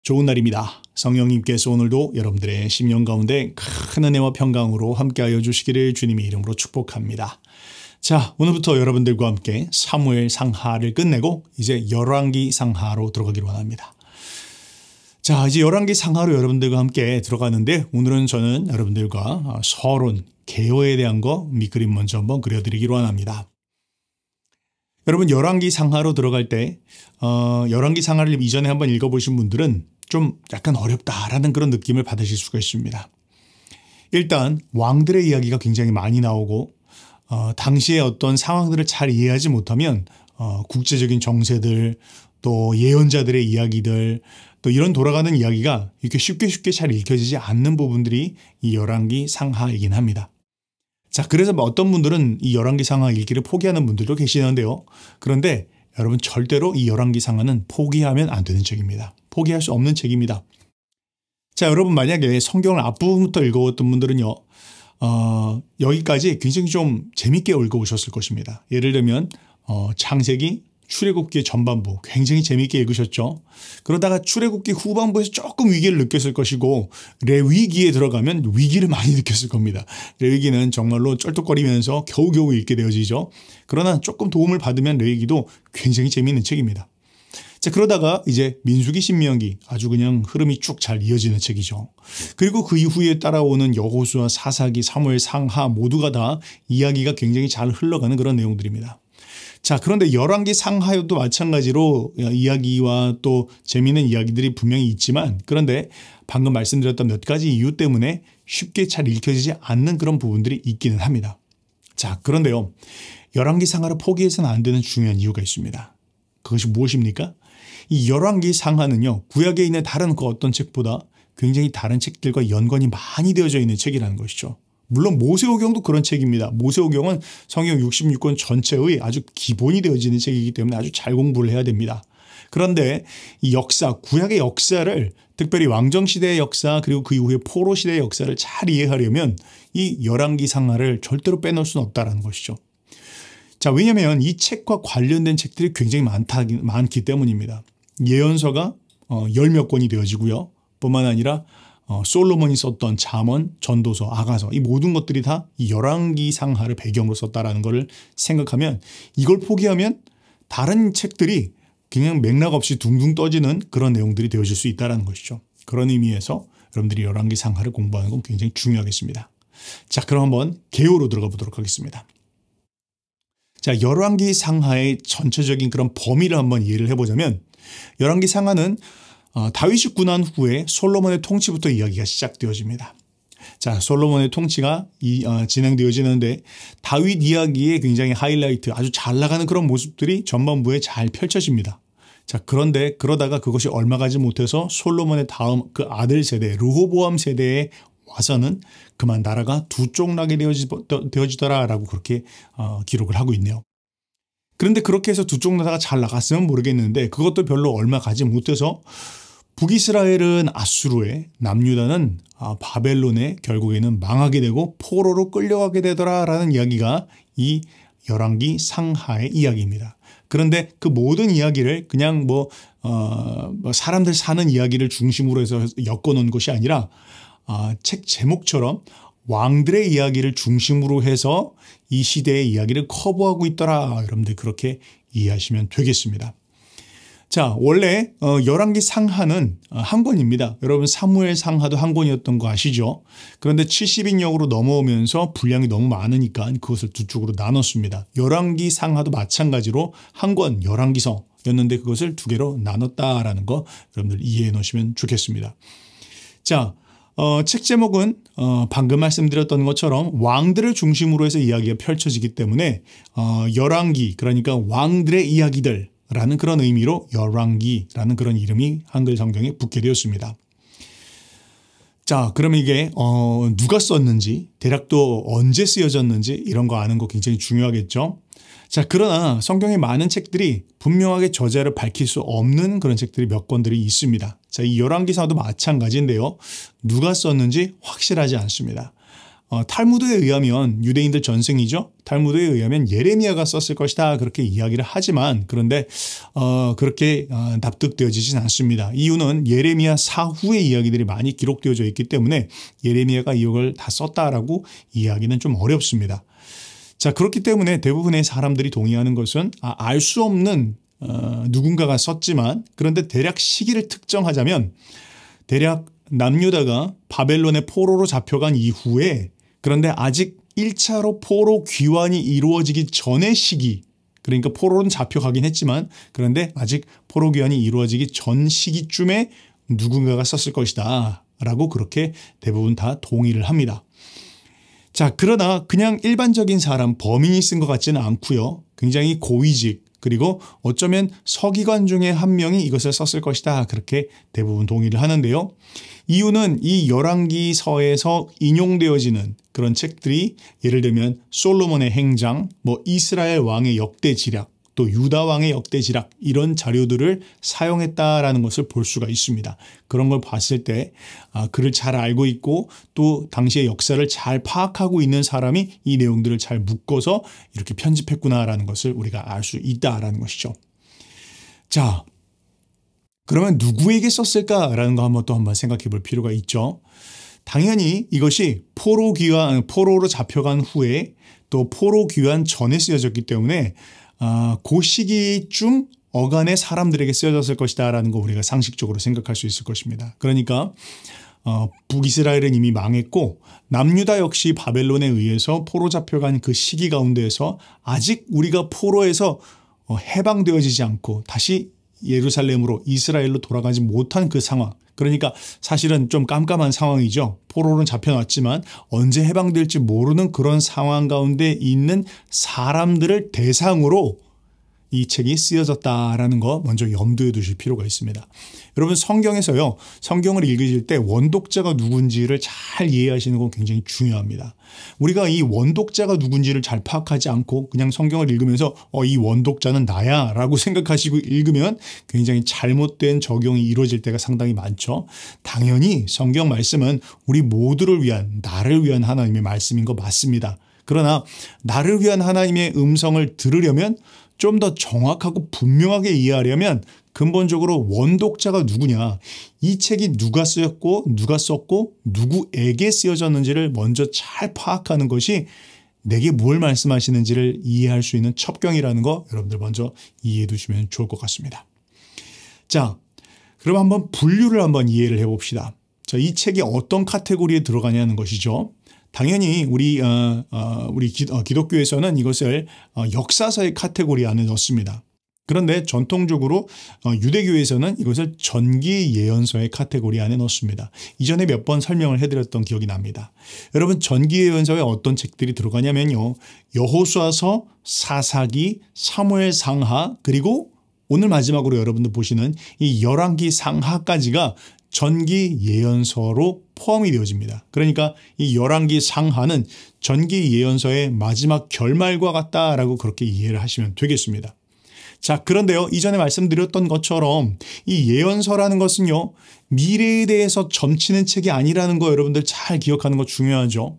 좋은 날입니다. 성령님께서 오늘도 여러분들의 심령 가운데 큰 은혜와 평강으로 함께하여 주시기를 주님의 이름으로 축복합니다. 자, 오늘부터 여러분들과 함께 사무엘 상하를 끝내고 이제 열왕기 상하로 들어가기로 합니다. 자, 이제 열왕기 상하로 여러분들과 함께 들어가는데 오늘은 저는 여러분들과 서론, 계어에 대한 거 밑그림 먼저 한번 그려드리기로 합니다. 여러분 열왕기 상하로 들어갈 때 열왕기 상하를 이전에 한번 읽어보신 분들은 좀 약간 어렵다라는 그런 느낌을 받으실 수가 있습니다. 일단 왕들의 이야기가 굉장히 많이 나오고 당시의 어떤 상황들을 잘 이해하지 못하면 국제적인 정세들 또 예언자들의 이야기들 또 이런 돌아가는 이야기가 이렇게 쉽게 잘 읽혀지지 않는 부분들이 이 열왕기 상하이긴 합니다. 자, 그래서 어떤 분들은 이 열왕기 상하 읽기를 포기하는 분들도 계시는데요. 그런데 여러분 절대로 이 열왕기 상하는 포기하면 안 되는 책입니다. 포기할 수 없는 책입니다. 자, 여러분 만약에 성경을 앞부분부터 읽어왔던 분들은요. 여기까지 굉장히 좀 재밌게 읽어오셨을 것입니다. 예를 들면 창세기, 출애굽기 전반부 굉장히 재미있게 읽으셨죠. 그러다가 출애굽기 후반부에서 조금 위기를 느꼈을 것이고 레위기에 들어가면 위기를 많이 느꼈을 겁니다. 레위기는 정말로 쩔뚝거리면서 겨우겨우 읽게 되어지죠. 그러나 조금 도움을 받으면 레위기도 굉장히 재미있는 책입니다. 자, 그러다가 이제 민수기, 신명기 아주 그냥 흐름이 쭉 잘 이어지는 책이죠. 그리고 그 이후에 따라오는 여호수아, 사사기, 사무엘, 상하 모두가 다 이야기가 굉장히 잘 흘러가는 그런 내용들입니다. 자, 그런데 열왕기 상하여도 마찬가지로 이야기와 또 재미있는 이야기들이 분명히 있지만 그런데 방금 말씀드렸던 몇 가지 이유 때문에 쉽게 잘 읽혀지지 않는 그런 부분들이 있기는 합니다. 자, 그런데요. 열왕기 상하를 포기해서는 안 되는 중요한 이유가 있습니다. 그것이 무엇입니까? 이 열왕기 상하는요. 구약에 있는 다른 그 어떤 책보다 굉장히 다른 책들과 연관이 많이 되어져 있는 책이라는 것이죠. 물론 모세오경도 그런 책입니다. 모세오경은 성경 66권 전체의 아주 기본이 되어지는 책이기 때문에 아주 잘 공부를 해야 됩니다. 그런데 이 역사, 구약의 역사를 특별히 왕정시대의 역사 그리고 그 이후에 포로시대의 역사를 잘 이해하려면 이 열왕기 상하를 절대로 빼놓을 수는 없다는 것이죠. 자, 왜냐하면 이 책과 관련된 책들이 굉장히 많기 때문입니다. 예언서가 10몇 권이 되어지고요. 뿐만 아니라 솔로몬이 썼던 잠언, 전도서, 아가서 이 모든 것들이 다 이 열왕기 상하를 배경으로 썼다라는 것을 생각하면 이걸 포기하면 다른 책들이 그냥 맥락 없이 둥둥 떠지는 그런 내용들이 되어질 수 있다는 것이죠. 그런 의미에서 여러분들이 열왕기 상하를 공부하는 건 굉장히 중요하겠습니다. 자, 그럼 한번 개요로 들어가 보도록 하겠습니다. 자, 열왕기 상하의 전체적인 그런 범위를 한번 이해를 해보자면 열왕기 상하는 다윗이 군한 후에 솔로몬의 통치부터 이야기가 시작되어집니다. 자, 솔로몬의 통치가 진행되어지는데 다윗 이야기의 굉장히 하이라이트 아주 잘 나가는 그런 모습들이 전반부에 잘 펼쳐집니다. 자, 그런데 그러다가 그것이 얼마 가지 못해서 솔로몬의 다음 그 아들 세대 르호보암 세대에 와서는 그만 나라가 두 쪽 나게 되어지더라라고 그렇게 기록을 하고 있네요. 그런데 그렇게 해서 두 쪽 나라가 잘 나갔으면 모르겠는데 그것도 별로 얼마 가지 못해서 북이스라엘은 아수르에 남유다는 바벨론에 결국에는 망하게 되고 포로로 끌려가게 되더라라는 이야기가 이 열왕기 상하의 이야기입니다. 그런데 그 모든 이야기를 그냥 사람들 사는 이야기를 중심으로 해서 엮어놓은 것이 아니라 책 제목처럼 왕들의 이야기를 중심으로 해서 이 시대의 이야기를 커버하고 있더라. 여러분들 그렇게 이해하시면 되겠습니다. 자, 원래 열왕기 상하는 한 권입니다. 여러분 사무엘 상하도 한 권이었던 거 아시죠? 그런데 70인역으로 넘어오면서 분량이 너무 많으니까 그것을 두 쪽으로 나눴습니다. 열왕기 상하도 마찬가지로 한 권 열왕기서였는데 그것을 두 개로 나눴다라는 거 여러분들 이해해 놓으시면 좋겠습니다. 자, 책 제목은 방금 말씀드렸던 것처럼 왕들을 중심으로 해서 이야기가 펼쳐지기 때문에 열왕기 그러니까 왕들의 이야기들라는 그런 의미로 열왕기라는 그런 이름이 한글 성경에 붙게 되었습니다. 자, 그러면 이게 누가 썼는지 대략 또 언제 쓰여졌는지 이런 거 아는 거 굉장히 중요하겠죠. 자, 그러나 성경의 많은 책들이 분명하게 저자를 밝힐 수 없는 그런 책들이 몇 권들이 있습니다. 자, 이 열왕기상도 마찬가지인데요. 누가 썼는지 확실하지 않습니다. 탈무드에 의하면 유대인들 전승이죠. 탈무드에 의하면 예레미야가 썼을 것이다 그렇게 이야기를 하지만 그런데 그렇게 납득되어지진 않습니다. 이유는 예레미야 사후의 이야기들이 많이 기록되어져 있기 때문에 예레미야가 이걸 다 썼다라고 이야기는 좀 어렵습니다. 자, 그렇기 때문에 대부분의 사람들이 동의하는 것은 알 수 없는 누군가가 썼지만 그런데 대략 시기를 특정하자면 대략 남유다가 바벨론의 포로로 잡혀간 이후에 그런데 아직 1차로 포로 귀환이 이루어지기 전의 시기, 그러니까 포로는 잡혀가긴 했지만 그런데 아직 포로 귀환이 이루어지기 전 시기쯤에 누군가가 썼을 것이다 라고 그렇게 대부분 다 동의를 합니다. 자, 그러나 그냥 일반적인 사람, 범인이 쓴 것 같지는 않고요. 굉장히 고위직 그리고 어쩌면 서기관 중에 한 명이 이것을 썼을 것이다 그렇게 대부분 동의를 하는데요. 이유는 이 열왕기서에서 인용되어지는 그런 책들이 예를 들면 솔로몬의 행장, 이스라엘 왕의 역대지략, 또 유다 왕의 역대지략 이런 자료들을 사용했다라는 것을 볼 수가 있습니다. 그런 걸 봤을 때 그를 잘 알고 있고 또 당시의 역사를 잘 파악하고 있는 사람이 이 내용들을 잘 묶어서 이렇게 편집했구나라는 것을 우리가 알 수 있다라는 것이죠. 자, 그러면 누구에게 썼을까라는 거 한번 생각해 볼 필요가 있죠. 당연히 이것이 포로로 잡혀간 후에 또 포로 귀환 전에 쓰여졌기 때문에 그 시기쯤 어간의 사람들에게 쓰여졌을 것이다 라는 거 우리가 상식적으로 생각할 수 있을 것입니다. 그러니까 북이스라엘은 이미 망했고 남유다 역시 바벨론에 의해서 포로 잡혀간 그 시기 가운데에서 아직 우리가 포로에서 해방되어지지 않고 다시 예루살렘으로 이스라엘로 돌아가지 못한 그 상황. 그러니까 사실은 좀 깜깜한 상황이죠. 포로는 잡혀놨지만 언제 해방될지 모르는 그런 상황 가운데 있는 사람들을 대상으로 이 책이 쓰여졌다라는 거 먼저 염두에 두실 필요가 있습니다. 여러분 성경에서요. 성경을 읽으실 때 원독자가 누군지를 잘 이해하시는 건 굉장히 중요합니다. 우리가 이 원독자가 누군지를 잘 파악하지 않고 그냥 성경을 읽으면서 이 원독자는 나야 라고 생각하시고 읽으면 굉장히 잘못된 적용이 이루어질 때가 상당히 많죠. 당연히 성경 말씀은 우리 모두를 위한 나를 위한 하나님의 말씀인 거 맞습니다. 그러나 나를 위한 하나님의 음성을 들으려면 좀 더 정확하고 분명하게 이해하려면 근본적으로 원독자가 누구냐, 이 책이 누가 쓰였고 누가 썼고 누구에게 쓰여졌는지를 먼저 잘 파악하는 것이 내게 뭘 말씀하시는지를 이해할 수 있는 첩경이라는 거 여러분들 먼저 이해해 두시면 좋을 것 같습니다. 자, 그럼 한번 분류를 한번 이해를 해봅시다. 자, 이 책이 어떤 카테고리에 들어가냐는 것이죠. 당연히 우리 기독교에서는 이것을 역사서의 카테고리 안에 넣습니다. 그런데 전통적으로 유대교에서는 이것을 전기 예언서의 카테고리 안에 넣습니다. 이전에 몇 번 설명을 해드렸던 기억이 납니다. 여러분 전기 예언서에 어떤 책들이 들어가냐면요. 여호수아서, 사사기, 사무엘 상하 그리고 오늘 마지막으로 여러분들 보시는 이 열왕기 상하까지가 전기 예언서로 포함이 되어집니다. 그러니까 이 열왕기 상하는 전기 예언서의 마지막 결말과 같다라고 그렇게 이해를 하시면 되겠습니다. 자, 그런데요. 이전에 말씀드렸던 것처럼 이 예언서라는 것은요. 미래에 대해서 점치는 책이 아니라는 거 여러분들 잘 기억하는 거 중요하죠.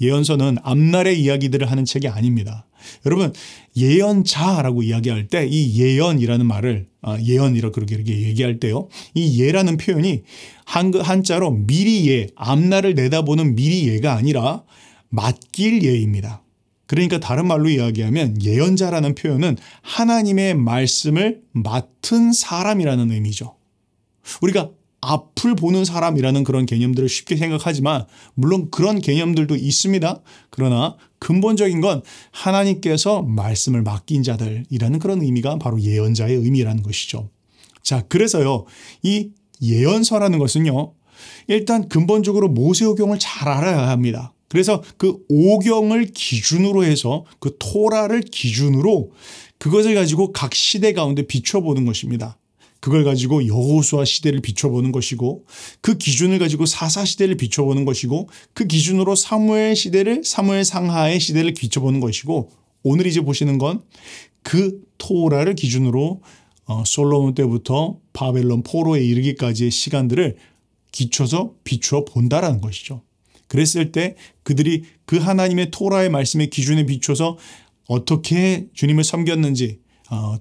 예언서는 앞날의 이야기들을 하는 책이 아닙니다. 여러분 예언자라고 이야기할 때 이 예언이라는 말을 예언이라 그렇게 얘기할 때요. 이 예라는 표현이 한자로 미리 예, 앞날을 내다보는 미리 예가 아니라 맡길 예입니다. 그러니까 다른 말로 이야기하면 예언자라는 표현은 하나님의 말씀을 맡은 사람이라는 의미죠. 우리가 앞을 보는 사람이라는 그런 개념들을 쉽게 생각하지만 물론 그런 개념들도 있습니다. 그러나 근본적인 건 하나님께서 말씀을 맡긴 자들이라는 그런 의미가 바로 예언자의 의미라는 것이죠. 자, 그래서요. 이 예언서라는 것은요. 일단 근본적으로 모세오경을 잘 알아야 합니다. 그래서 그 오경을 기준으로 해서 그 토라를 기준으로 그것을 가지고 각 시대 가운데 비춰보는 것입니다. 그걸 가지고 여호수아 시대를 비춰보는 것이고 그 기준을 가지고 사사 시대를 비춰보는 것이고 그 기준으로 사무엘 상하의 시대를 비춰보는 것이고 오늘 이제 보시는 건 그 토라를 기준으로 솔로몬 때부터 바벨론 포로에 이르기까지의 시간들을 기초서 비추어 본다라는 것이죠. 그랬을 때 그들이 그 하나님의 토라의 말씀의 기준에 비춰서 어떻게 주님을 섬겼는지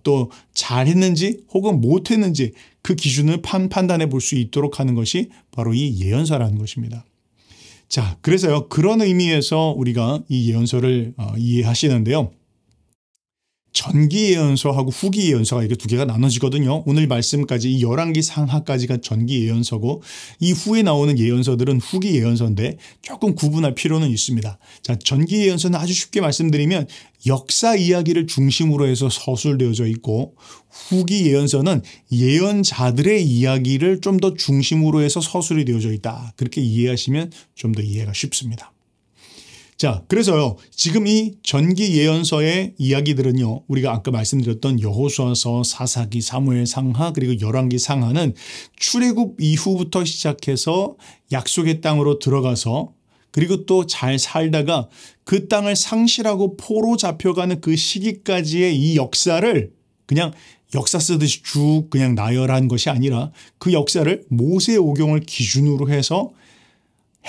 또 잘했는지 혹은 못했는지 그 기준을 판단해 볼 수 있도록 하는 것이 바로 이 예언서라는 것입니다. 자, 그래서요. 그런 의미에서 우리가 이 예언서를 이해하시는데요. 전기 예언서하고 후기 예언서가 이렇게 두 개가 나눠지거든요. 오늘 말씀까지 이 열왕기 상하까지가 전기 예언서고 이 후에 나오는 예언서들은 후기 예언서인데 조금 구분할 필요는 있습니다. 자, 전기 예언서는 아주 쉽게 말씀드리면 역사 이야기를 중심으로 해서 서술되어져 있고 후기 예언서는 예언자들의 이야기를 좀 더 중심으로 해서 서술이 되어져 있다. 그렇게 이해하시면 좀 더 이해가 쉽습니다. 자, 그래서요. 지금 이 전기 예언서의 이야기들은요. 우리가 아까 말씀드렸던 여호수아서, 사사기, 사무엘 상하 그리고 열왕기 상하는 출애굽 이후부터 시작해서 약속의 땅으로 들어가서 그리고 또 잘 살다가 그 땅을 상실하고 포로 잡혀가는 그 시기까지의 이 역사를 그냥 역사 쓰듯이 쭉 그냥 나열한 것이 아니라 그 역사를 모세 오경을 기준으로 해서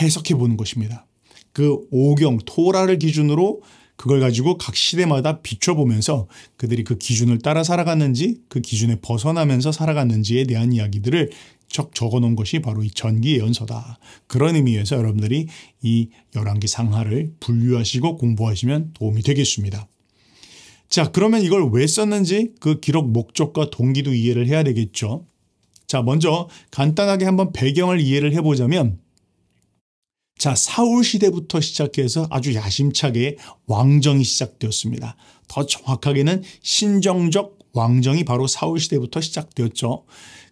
해석해 보는 것입니다. 그 오경, 토라를 기준으로 그걸 가지고 각 시대마다 비춰보면서 그들이 그 기준을 따라 살아갔는지 그 기준에 벗어나면서 살아갔는지에 대한 이야기들을 적어놓은 것이 바로 이 전기 예언서다. 그런 의미에서 여러분들이 이 열왕기 상하를 분류하시고 공부하시면 도움이 되겠습니다. 자, 그러면 이걸 왜 썼는지 그 기록 목적과 동기도 이해를 해야 되겠죠. 자, 먼저 간단하게 한번 배경을 이해를 해보자면 자, 사울 시대부터 시작해서 아주 야심차게 왕정이 시작되었습니다. 더 정확하게는 신정적 왕정이 바로 사울 시대부터 시작되었죠.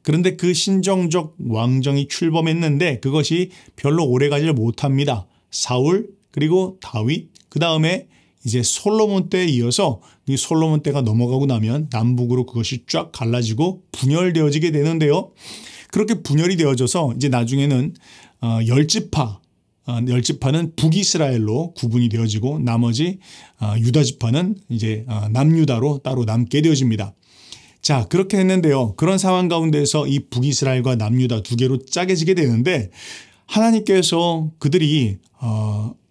그런데 그 신정적 왕정이 출범했는데 그것이 별로 오래가지를 못합니다. 사울 그리고 다윗 그 다음에 이제 솔로몬 때에 이어서 이 솔로몬 때가 넘어가고 나면 남북으로 그것이 쫙 갈라지고 분열되어지게 되는데요. 그렇게 분열이 되어져서 이제 나중에는 열지파는 북이스라엘로 구분이 되어지고 나머지 유다 지파는 이제 남유다로 따로 남게 되어집니다. 자, 그렇게 했는데요. 그런 상황 가운데서 이 북이스라엘과 남유다 두 개로 짜게지게 되는데 하나님께서 그들이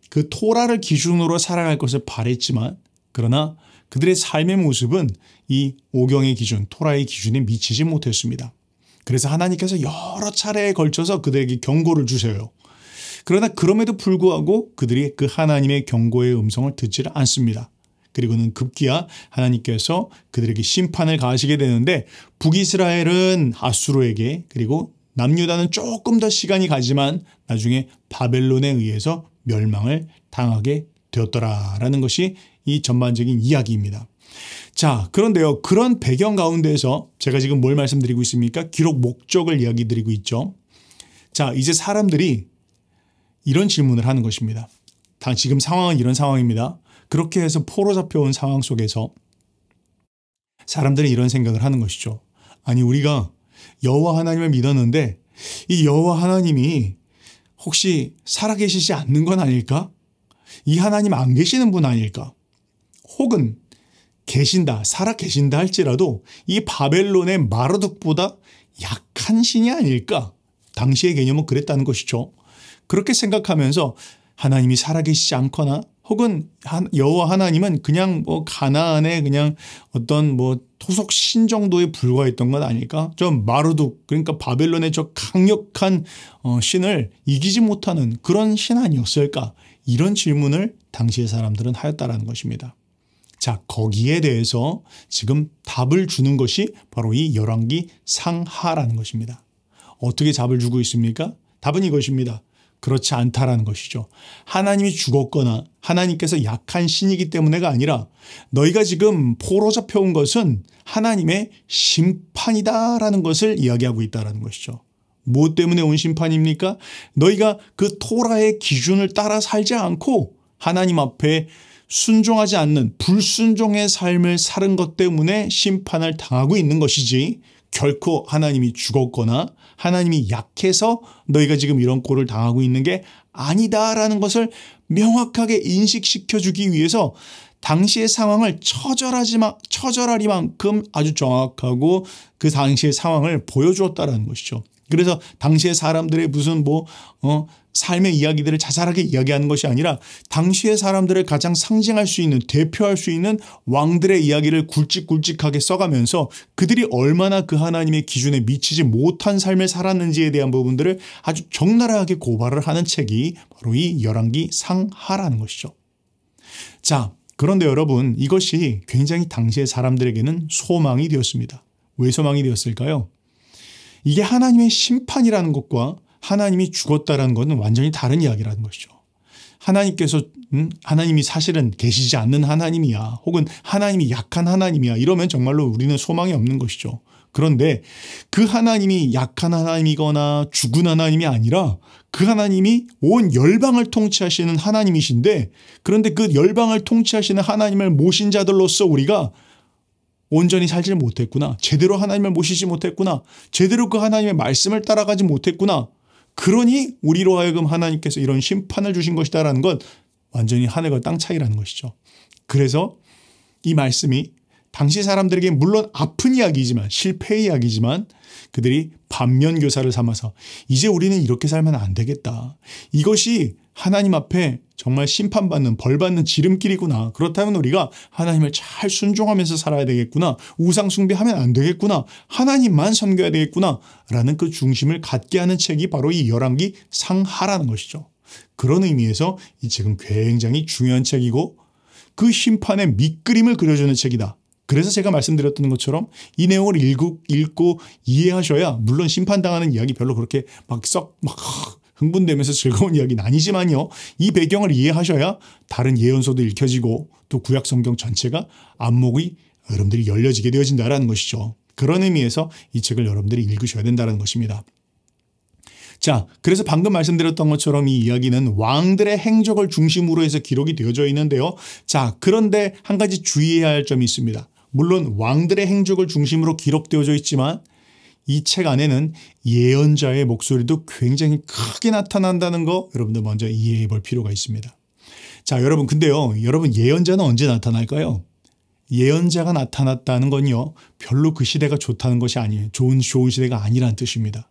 그 토라를 기준으로 살아갈 것을 바랬지만 그러나 그들의 삶의 모습은 이 오경의 기준, 토라의 기준에 미치지 못했습니다. 그래서 하나님께서 여러 차례에 걸쳐서 그들에게 경고를 주셔요. 그러나 그럼에도 불구하고 그들이 그 하나님의 경고의 음성을 듣지를 않습니다. 그리고는 급기야 하나님께서 그들에게 심판을 가하시게 되는데 북이스라엘은 아수르에게 그리고 남유다는 조금 더 시간이 가지만 나중에 바벨론에 의해서 멸망을 당하게 되었더라라는 것이 이 전반적인 이야기입니다. 자, 그런데요. 그런 배경 가운데에서 제가 지금 뭘 말씀드리고 있습니까? 기록 목적을 이야기 드리고 있죠. 자, 이제 사람들이 이런 질문을 하는 것입니다. 지금 상황은 이런 상황입니다. 그렇게 해서 포로 잡혀온 상황 속에서 사람들은 이런 생각을 하는 것이죠. 아니 우리가 여호와 하나님을 믿었는데 이 여호와 하나님이 혹시 살아계시지 않는 건 아닐까? 이 하나님 안 계시는 분 아닐까? 혹은 계신다, 살아계신다 할지라도 이 바벨론의 마르둑보다 약한 신이 아닐까? 당시의 개념은 그랬다는 것이죠. 그렇게 생각하면서 하나님이 살아계시지 않거나 혹은 여호와 하나님은 그냥 뭐 가나안의 그냥 어떤 뭐 토속 신 정도에 불과했던 건 아닐까? 저 마르둑 그러니까 바벨론의 저 강력한 신을 이기지 못하는 그런 신 아니었을까? 이런 질문을 당시의 사람들은 하였다라는 것입니다. 자, 거기에 대해서 지금 답을 주는 것이 바로 이 열왕기 상하라는 것입니다. 어떻게 답을 주고 있습니까? 답은 이것입니다. 그렇지 않다라는 것이죠. 하나님이 죽었거나 하나님께서 약한 신이기 때문에가 아니라 너희가 지금 포로 잡혀온 것은 하나님의 심판이다라는 것을 이야기하고 있다는 것이죠. 무엇 때문에 온 심판입니까? 너희가 그 토라의 기준을 따라 살지 않고 하나님 앞에 순종하지 않는 불순종의 삶을 사는 것 때문에 심판을 당하고 있는 것이지 결코 하나님이 죽었거나 하나님이 약해서 너희가 지금 이런 꼴을 당하고 있는 게 아니다라는 것을 명확하게 인식시켜주기 위해서 당시의 상황을 처절하리만큼 아주 정확하고 그 당시의 상황을 보여주었다라는 것이죠. 그래서 당시의 사람들의 무슨 삶의 이야기들을 자잘하게 이야기하는 것이 아니라 당시의 사람들을 가장 상징할 수 있는, 대표할 수 있는 왕들의 이야기를 굵직굵직하게 써가면서 그들이 얼마나 그 하나님의 기준에 미치지 못한 삶을 살았는지에 대한 부분들을 아주 적나라하게 고발을 하는 책이 바로 이 열왕기 상하라는 것이죠. 자, 그런데 여러분, 이것이 굉장히 당시의 사람들에게는 소망이 되었습니다. 왜 소망이 되었을까요? 이게 하나님의 심판이라는 것과 하나님이 죽었다라는 것은 완전히 다른 이야기라는 것이죠. 하나님께서 하나님이 사실은 계시지 않는 하나님이야, 혹은 하나님이 약한 하나님이야, 이러면 정말로 우리는 소망이 없는 것이죠. 그런데 그 하나님이 약한 하나님이거나 죽은 하나님이 아니라 그 하나님이 온 열방을 통치하시는 하나님이신데, 그런데 그 열방을 통치하시는 하나님을 모신 자들로서 우리가 온전히 살지 못했구나, 제대로 하나님을 모시지 못했구나, 제대로 그 하나님의 말씀을 따라가지 못했구나, 그러니 우리로 하여금 하나님께서 이런 심판을 주신 것이다라는 건 완전히 하늘과 땅 차이라는 것이죠. 그래서 이 말씀이 당시 사람들에게 물론 아픈 이야기지만, 실패의 이야기지만, 그들이 반면교사를 삼아서 이제 우리는 이렇게 살면 안 되겠다, 이것이 하나님 앞에 정말 심판받는, 벌받는 지름길이구나, 그렇다면 우리가 하나님을 잘 순종하면서 살아야 되겠구나, 우상 숭배하면 안 되겠구나, 하나님만 섬겨야 되겠구나 라는 그 중심을 갖게 하는 책이 바로 이 열왕기 상하라는 것이죠. 그런 의미에서 이 책은 굉장히 중요한 책이고 그 심판의 밑그림을 그려주는 책이다. 그래서 제가 말씀드렸던 것처럼 이 내용을 읽고 이해하셔야, 물론 심판당하는 이야기 별로 그렇게 막 흥분되면서 즐거운 이야기는 아니지만요, 이 배경을 이해하셔야 다른 예언서도 읽혀지고 또 구약 성경 전체가 안목이 여러분들이 열려지게 되어진다는 것이죠. 그런 의미에서 이 책을 여러분들이 읽으셔야 된다는 것입니다. 자, 그래서 방금 말씀드렸던 것처럼 이 이야기는 왕들의 행적을 중심으로 해서 기록이 되어져 있는데요. 자, 그런데 한 가지 주의해야 할 점이 있습니다. 물론 왕들의 행적을 중심으로 기록되어져 있지만 이 책 안에는 예언자의 목소리도 굉장히 크게 나타난다는 거 여러분들 먼저 이해해 볼 필요가 있습니다. 자, 여러분, 근데요, 여러분, 예언자는 언제 나타날까요? 예언자가 나타났다는 건요, 별로 그 시대가 좋다는 것이 아니에요. 좋은 시대가 아니라는 뜻입니다.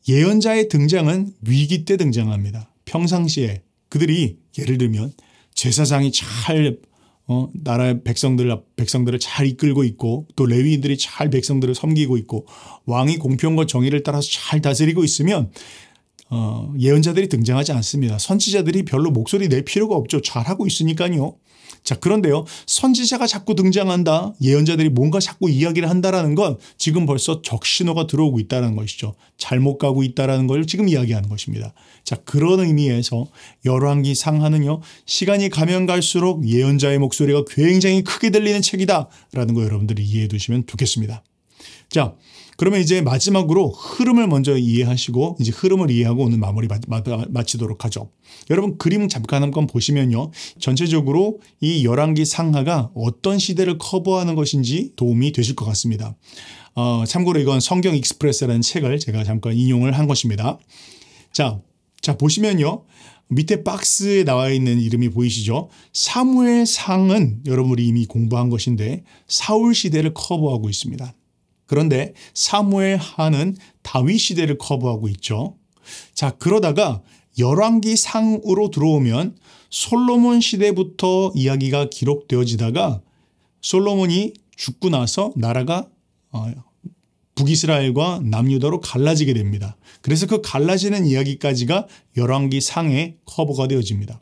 예언자의 등장은 위기 때 등장합니다. 평상시에 그들이 예를 들면 제사장이 잘 나라의 백성들을 잘 이끌고 있고, 또 레위인들이 잘 백성들을 섬기고 있고, 왕이 공평과 정의를 따라서 잘 다스리고 있으면 예언자들이 등장하지 않습니다. 선지자들이 별로 목소리 낼 필요가 없죠. 잘하고 있으니까요. 자, 그런데요, 선지자가 자꾸 등장한다, 예언자들이 뭔가 자꾸 이야기를 한다라는 건 지금 벌써 적신호가 들어오고 있다는 것이죠. 잘못 가고 있다는 걸 지금 이야기하는 것입니다. 자, 그런 의미에서 열왕기 상하는요, 시간이 가면 갈수록 예언자의 목소리가 굉장히 크게 들리는 책이다라는 거 여러분들이 이해해 두시면 좋겠습니다. 자, 그러면 이제 마지막으로 흐름을 먼저 이해하시고, 이제 흐름을 이해하고 오늘 마무리 마치도록 하죠. 여러분, 그림 잠깐 한번 보시면요, 전체적으로 이 열왕기 상하가 어떤 시대를 커버하는 것인지 도움이 되실 것 같습니다. 참고로 이건 성경 익스프레스라는 책을 제가 잠깐 인용을 한 것입니다. 자, 보시면요, 밑에 박스에 나와 있는 이름이 보이시죠? 사무엘상은 여러분이 이미 공부한 것인데 사울 시대를 커버하고 있습니다. 그런데 사무엘하는 다윗 시대를 커버하고 있죠. 자, 그러다가 열왕기 상으로 들어오면 솔로몬 시대부터 이야기가 기록되어지다가 솔로몬이 죽고 나서 나라가 북이스라엘과 남유다로 갈라지게 됩니다. 그래서 그 갈라지는 이야기까지가 열왕기 상에 커버가 되어집니다.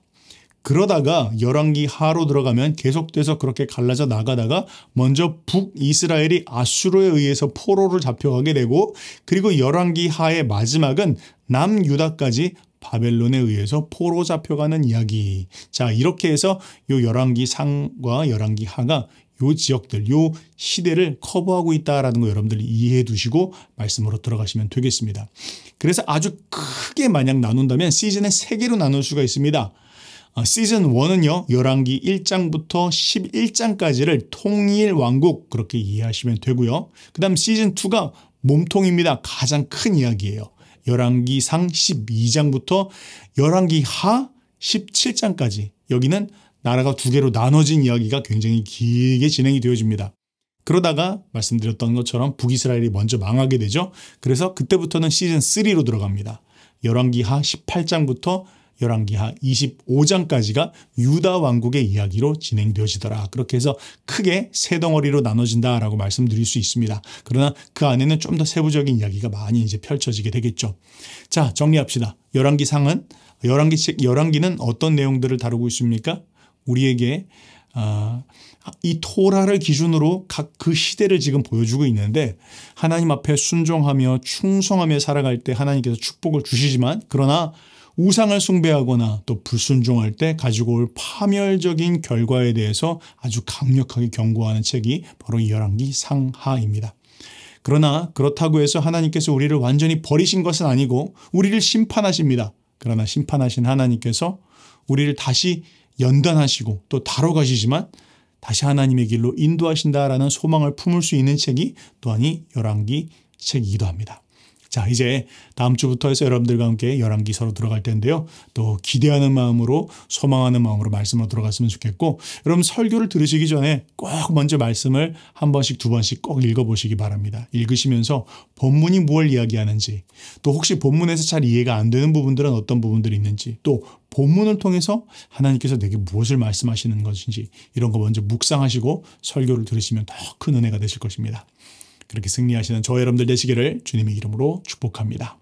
그러다가 열왕기 하로 들어가면 계속돼서 그렇게 갈라져 나가다가 먼저 북이스라엘이 아수르에 의해서 포로를 잡혀가게 되고, 그리고 열왕기 하의 마지막은 남유다까지 바벨론에 의해서 포로 잡혀가는 이야기. 자, 이렇게 해서 요 열왕기 상과 열왕기 하가 요 지역들, 요 시대를 커버하고 있다라는 거 여러분들이 이해해 두시고 말씀으로 들어가시면 되겠습니다. 그래서 아주 크게 만약 나눈다면 시즌에 3개로 나눌 수가 있습니다. 시즌 1은요, 열왕기 1장부터 11장까지를 통일 왕국 그렇게 이해하시면 되고요. 그 다음 시즌 2가 몸통입니다. 가장 큰 이야기예요. 열왕기상 12장부터 열왕기하 17장까지 여기는 나라가 2개로 나눠진 이야기가 굉장히 길게 진행이 되어집니다. 그러다가 말씀드렸던 것처럼 북이스라엘이 먼저 망하게 되죠. 그래서 그때부터는 시즌 3로 들어갑니다. 열왕기하 18장부터 열왕기하 25장까지가 유다 왕국의 이야기로 진행되어지더라. 그렇게 해서 크게 세 덩어리로 나눠진다라고 말씀드릴 수 있습니다. 그러나 그 안에는 좀 더 세부적인 이야기가 많이 이제 펼쳐지게 되겠죠. 자, 정리합시다. 열왕기상은 열왕기는 어떤 내용들을 다루고 있습니까? 우리에게 이 토라를 기준으로 각 그 시대를 지금 보여주고 있는데 하나님 앞에 순종하며 충성하며 살아갈 때 하나님께서 축복을 주시지만 그러나 우상을 숭배하거나 또 불순종할 때 가지고 올 파멸적인 결과에 대해서 아주 강력하게 경고하는 책이 바로 이 열왕기 상하입니다. 그러나 그렇다고 해서 하나님께서 우리를 완전히 버리신 것은 아니고 우리를 심판하십니다. 그러나 심판하신 하나님께서 우리를 다시 연단하시고 또 다뤄가시지만 다시 하나님의 길로 인도하신다라는 소망을 품을 수 있는 책이 또한 이 열왕기 책이기도 합니다. 자, 이제 다음 주부터 해서 여러분들과 함께 열왕기서로 들어갈 텐데요. 또 기대하는 마음으로 소망하는 마음으로 말씀으로 들어갔으면 좋겠고 여러분 설교를 들으시기 전에 꼭 먼저 말씀을 한 번씩 두 번씩 꼭 읽어보시기 바랍니다. 읽으시면서 본문이 무엇을 이야기하는지 또 혹시 본문에서 잘 이해가 안 되는 부분들은 어떤 부분들이 있는지 또 본문을 통해서 하나님께서 내게 무엇을 말씀하시는 것인지 이런 거 먼저 묵상하시고 설교를 들으시면 더 큰 은혜가 되실 것입니다. 그렇게 승리하시는 저 여러분들 되시기를 주님의 이름으로 축복합니다.